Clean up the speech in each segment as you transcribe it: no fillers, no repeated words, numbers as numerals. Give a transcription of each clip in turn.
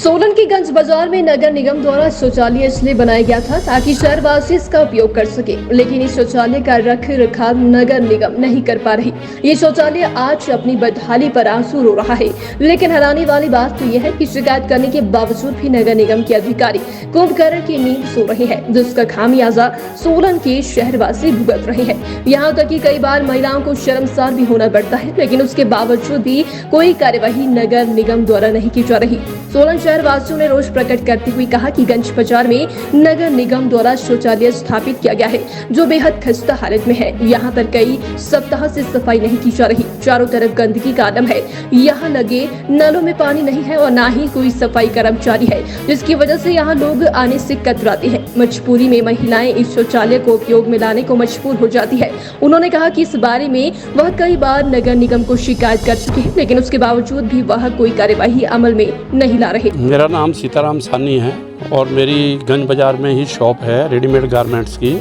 सोलन के गंज बाजार में नगर निगम द्वारा शौचालय इसलिए बनाया गया था ताकि शहरवासी इसका उपयोग कर सके, लेकिन इस शौचालय का रख रखाव नगर निगम नहीं कर पा रही। ये शौचालय आज अपनी बदहाली पर आंसू रो रहा है। लेकिन हैरानी वाली बात तो यह है कि शिकायत करने के बावजूद भी नगर निगम के अधिकारी कुंभकर्ण की नींद सो रहे हैं, जिसका खामियाजा सोलन के शहरवासी भुगत रहे हैं। यहाँ तक कि कई बार महिलाओं को शर्मसार भी होना पड़ता है, लेकिन उसके बावजूद भी कोई कार्यवाही नगर निगम द्वारा नहीं की जा रही। सोलन शहर वासियों ने रोष प्रकट करते हुए कहा कि गंज बाजार में नगर निगम द्वारा शौचालय स्थापित किया गया है, जो बेहद खस्ता हालत में है। यहाँ पर कई सप्ताह से सफाई नहीं की जा रही। चारों तरफ गंदगी का आलम है। यहाँ लगे नलों में पानी नहीं है और न ही कोई सफाई कर्मचारी है, जिसकी वजह से यहाँ लोग आने से कतराते हैं। मजबूरी में महिलाएं इस शौचालय को उपयोग में लाने को मजबूर हो जाती है। उन्होंने कहा कि इस बारे में वह कई बार नगर निगम को शिकायत कर चुके हैं, लेकिन उसके बावजूद भी वह कोई कार्यवाही अमल में नहीं ला रहे। मेरा नाम सीताराम सानी है और मेरी गंज बाजार में ही शॉप है रेडीमेड गारमेंट्स की।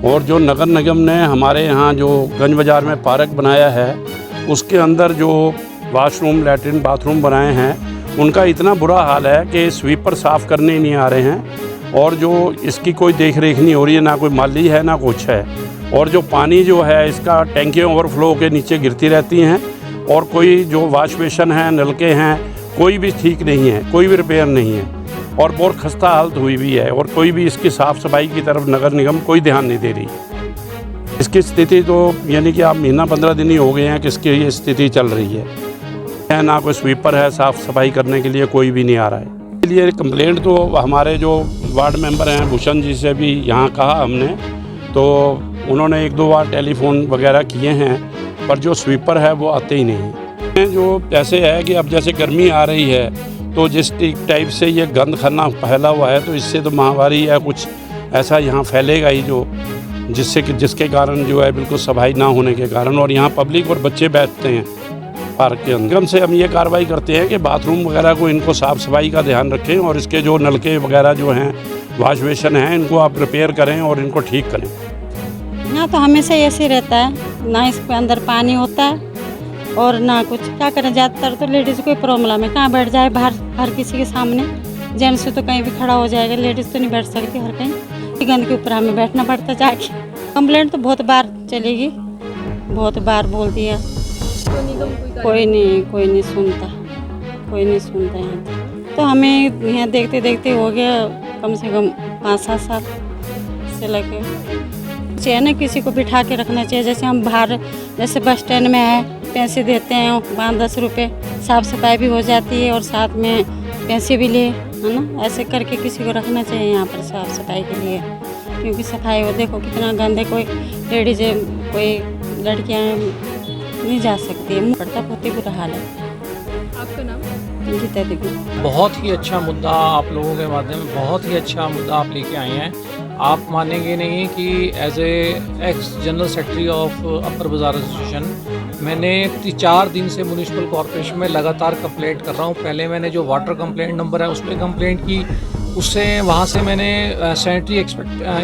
और जो नगर निगम ने हमारे यहाँ जो गंज बाजार में पार्क बनाया है, उसके अंदर जो वॉशरूम लैट्रिन बाथरूम बनाए हैं, उनका इतना बुरा हाल है कि स्वीपर साफ़ करने नहीं आ रहे हैं और जो इसकी कोई देख रेख नहीं हो रही है, ना कोई माली है ना कुछ है। और जो पानी जो है इसका टैंकियाँ ओवरफ्लो के नीचे गिरती रहती हैं और कोई जो वॉश बेसन है, नलके हैं, कोई भी ठीक नहीं है, कोई भी रिपेयर नहीं है और बहुत खस्ता हालत हुई भी है। और कोई भी इसकी साफ़ सफाई की तरफ नगर निगम कोई ध्यान नहीं दे रही। इसकी स्थिति तो यानी कि आप महीना 15 दिन ही हो गए हैं कि इसकी ये स्थिति चल रही है। ना कोई स्वीपर है साफ़ सफाई करने के लिए, कोई भी नहीं आ रहा है। इसलिए कंप्लेंट तो हमारे जो वार्ड मेंबर हैं भूषण जी से भी यहाँ कहा हमने, तो उन्होंने 1-2 बार टेलीफोन वगैरह किए हैं, पर जो स्वीपर है वो आते ही नहीं। जो ऐसे है कि अब जैसे गर्मी आ रही है, तो जिस टाइप से ये गंद खाना फैला हुआ है, तो इससे तो महामारी या कुछ ऐसा यहाँ फैलेगा ही, जो जिसके कारण जो है बिल्कुल सफाई ना होने के कारण। और यहाँ पब्लिक और बच्चे बैठते हैं पार्क के अंदर। से हम ये कार्रवाई करते हैं कि बाथरूम वगैरह को इनको साफ़ सफाई का ध्यान रखें और इसके जो नलके वगैरह जो हैं, वॉश बेसन हैं, इनको आप रिपेयर करें और इनको ठीक करें। यहाँ तो हमेशा ऐसे रहता है, ना इसके अंदर पानी होता है और ना कुछ। क्या करें, ज़्यादातर तो लेडीज़ को प्रॉब्लम है, कहाँ बैठ जाए बाहर हर किसी के सामने। जेंट्स तो कहीं भी खड़ा हो जाएगा, लेडीज़ तो नहीं बैठ सकती हर कहीं। गंद के ऊपर हमें बैठना पड़ता जाके। कंप्लेंट तो बहुत बार चलेगी, बहुत बार बोल दिया, कोई नहीं सुनता, कोई नहीं सुनता। यहाँ तो हमें यहाँ देखते देखते हो गया कम से कम 5-7 साल से लगे। चाहिए ना किसी को बिठा के रखना चाहिए। जैसे हम बाहर जैसे बस स्टैंड में है, पैसे देते हैं 5-10 रुपये, साफ़ सफाई भी हो जाती है और साथ में पैसे भी ले, है ना। ऐसे करके किसी को रखना चाहिए यहाँ पर साफ़ सफाई के लिए, क्योंकि सफाई वो देखो कितना गंदे। कोई लेडीज कोई लड़कियाँ नहीं जा सकती है, पड़ता बहुत ही बुरा हाल है। आपका नाम? गीता देवी। बहुत ही अच्छा मुद्दा आप लोगों के माध्यम में, बहुत ही अच्छा मुद्दा आप लेके आए हैं। आप मानेंगे नहीं कि as ex general secretary of Upper Bazar association मैंने 4 दिन से म्यूनिसिपल कॉरपोरेशन में लगातार कंप्लेंट कर रहा हूँ। पहले मैंने जो वाटर कंप्लेंट नंबर है उस पर कंप्लेंट की, उससे वहाँ से मैंने सैनिटरी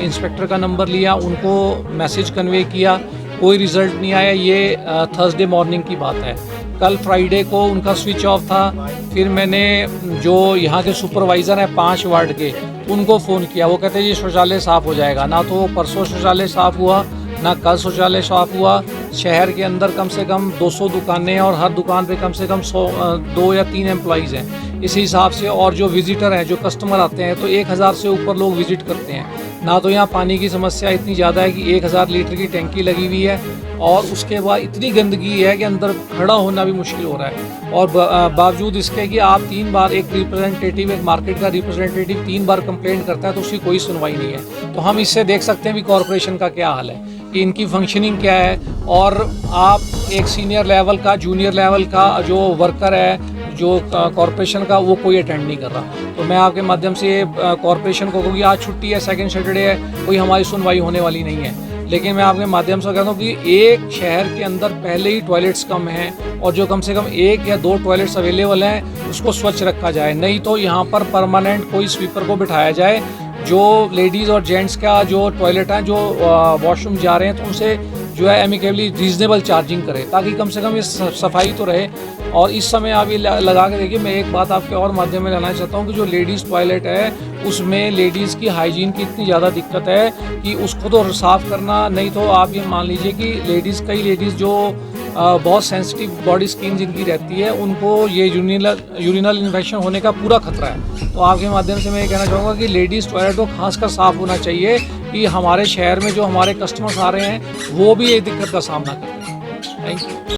इंस्पेक्टर का नंबर लिया, उनको मैसेज कन्वे किया, कोई रिज़ल्ट नहीं आया। ये थर्सडे मॉर्निंग की बात है। कल फ्राइडे को उनका स्विच ऑफ था। फिर मैंने जो यहाँ के सुपरवाइज़र हैं 5 वार्ड के, उनको फ़ोन किया। वो कहते हैं ये शौचालय साफ़ हो जाएगा। ना तो परसों शौचालय साफ़ हुआ, ना कल शौचालय साफ़ हुआ। शहर के अंदर कम से कम 200 दुकानें हैं और हर दुकान पे कम से कम 2 या 3 एम्प्लॉइज़ हैं। इसी हिसाब से और जो विज़िटर हैं, जो कस्टमर आते हैं, तो 1000 से ऊपर लोग विज़िट करते हैं। ना तो यहाँ पानी की समस्या इतनी ज़्यादा है कि 1000 लीटर की टैंकी लगी हुई है और उसके बाद इतनी गंदगी है कि अंदर खड़ा होना भी मुश्किल हो रहा है। और बावजूद इसके कि आप 3 बार एक रिप्रेजेंटेटिव, एक मार्केट का रिप्रेजेंटेटिव 3 बार कंप्लेंट करता है, तो उसकी कोई सुनवाई नहीं है। तो हम इससे देख सकते हैं भी कॉरपोरेशन का क्या हाल है, कि इनकी फंक्शनिंग क्या है। और आप एक सीनियर लेवल का, जूनियर लेवल का जो वर्कर है जो कॉरपोरेशन का, वो कोई अटेंड नहीं कर रहा। तो मैं आपके माध्यम से कॉरपोरेशन को कहूँगी, आज छुट्टी है, सेकंड सैटरडे है, कोई हमारी सुनवाई होने वाली नहीं है। लेकिन मैं आपके माध्यम से कहता हूँ कि एक शहर के अंदर पहले ही टॉयलेट्स कम हैं और जो कम से कम 1 या 2 टॉयलेट्स अवेलेबल हैं उसको स्वच्छ रखा जाए। नहीं तो यहाँ पर परमानेंट कोई स्वीपर को बिठाया जाए, जो लेडीज़ और जेंट्स का जो टॉयलेट हैं, जो वॉशरूम जा रहे हैं, तो उनसे जो है एमिकेबली रीजनेबल चार्जिंग करे, ताकि कम से कम ये सफाई तो रहे। और इस समय आप ये लगा के देखिए, मैं एक बात आपके और माध्यम में लाना चाहता हूँ कि जो लेडीज़ टॉयलेट है उसमें लेडीज़ की हाइजीन की इतनी ज़्यादा दिक्कत है कि उसको तो साफ़ करना, नहीं तो आप ये मान लीजिए कि कई लेडीज़ जो बहुत सेंसिटिव बॉडी स्किन जिनकी रहती है, उनको ये यूरिनल इन्फेक्शन होने का पूरा खतरा है। तो आपके माध्यम से मैं ये कहना चाहूँगा कि लेडीज़ टॉयलेट को खासकर साफ़ होना चाहिए कि हमारे शहर में जो हमारे कस्टमर्स आ रहे हैं वो भी ये दिक्कत का सामना कर रहे हैं। Thank you.